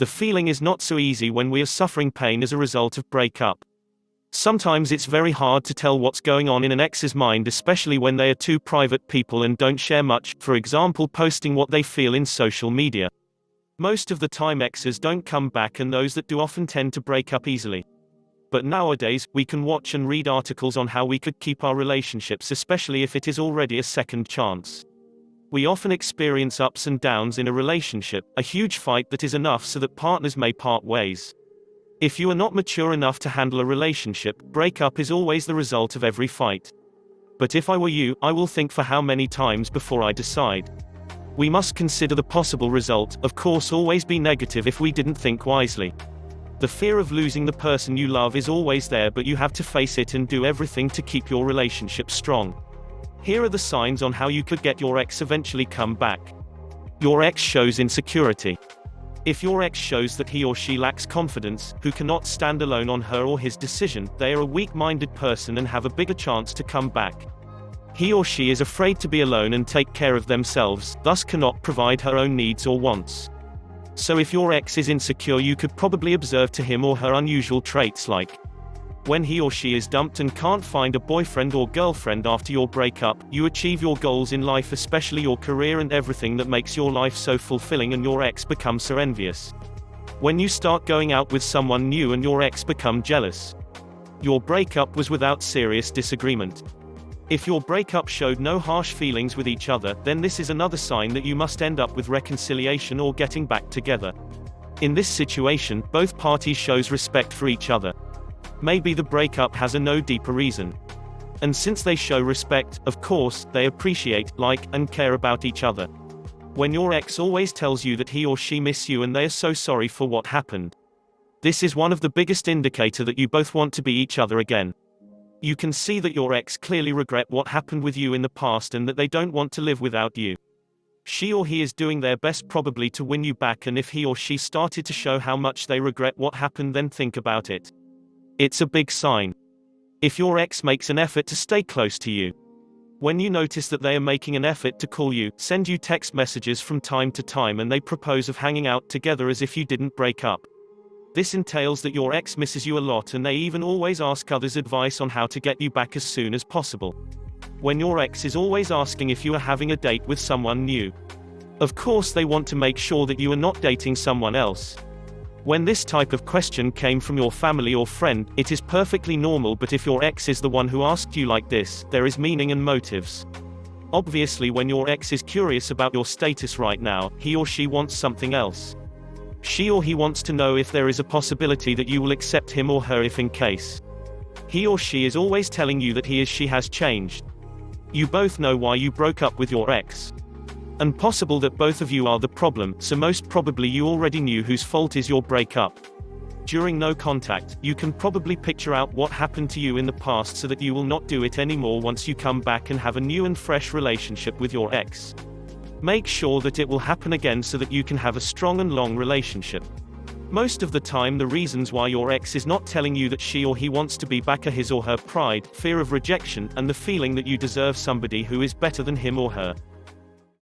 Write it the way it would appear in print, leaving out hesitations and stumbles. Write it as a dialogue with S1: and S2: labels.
S1: The feeling is not so easy when we are suffering pain as a result of breakup. Sometimes it's very hard to tell what's going on in an ex's mind, especially when they are two private people and don't share much, for example posting what they feel in social media. Most of the time exes don't come back, and those that do often tend to break up easily. But nowadays, we can watch and read articles on how we could keep our relationships, especially if it is already a second chance. We often experience ups and downs in a relationship, a huge fight that is enough so that partners may part ways. If you are not mature enough to handle a relationship, breakup is always the result of every fight. But if I were you, I will think for how many times before I decide. We must consider the possible result, of course always be negative if we didn't think wisely. The fear of losing the person you love is always there, but you have to face it and do everything to keep your relationship strong. Here are the signs on how you could get your ex eventually come back. Your ex shows insecurity. If your ex shows that he or she lacks confidence, who cannot stand alone on her or his decision, they are a weak-minded person and have a bigger chance to come back. He or she is afraid to be alone and take care of themselves, thus cannot provide her own needs or wants. So if your ex is insecure, you could probably observe to him or her unusual traits like when he or she is dumped and can't find a boyfriend or girlfriend after your breakup, you achieve your goals in life, especially your career and everything that makes your life so fulfilling, and your ex becomes so envious. When you start going out with someone new and your ex become jealous. Your breakup was without serious disagreement. If your breakup showed no harsh feelings with each other, then this is another sign that you must end up with reconciliation or getting back together. In this situation, both parties shows respect for each other. Maybe the breakup has a no deeper reason. And since they show respect, of course, they appreciate, like, and care about each other. When your ex always tells you that he or she miss you and they are so sorry for what happened. This is one of the biggest indicator that you both want to be each other again. You can see that your ex clearly regret what happened with you in the past and that they don't want to live without you. She or he is doing their best probably to win you back, and if he or she started to show how much they regret what happened, then think about it. It's a big sign. If your ex makes an effort to stay close to you. When you notice that they are making an effort to call you, send you text messages from time to time, and they propose of hanging out together as if you didn't break up. This entails that your ex misses you a lot, and they even always ask others advice on how to get you back as soon as possible. When your ex is always asking if you are having a date with someone new. Of course they want to make sure that you are not dating someone else. When this type of question came from your family or friend, it is perfectly normal, but if your ex is the one who asked you like this, there is meaning and motives. Obviously, when your ex is curious about your status right now, he or she wants something else. She or he wants to know if there is a possibility that you will accept him or her if in case. He or she is always telling you that he or she has changed. You both know why you broke up with your ex. And possible that both of you are the problem, so most probably you already knew whose fault is your breakup. During no contact, you can probably picture out what happened to you in the past so that you will not do it anymore once you come back and have a new and fresh relationship with your ex. Make sure that it will happen again so that you can have a strong and long relationship. Most of the time the reasons why your ex is not telling you that she or he wants to be back are his or her pride, fear of rejection, and the feeling that you deserve somebody who is better than him or her.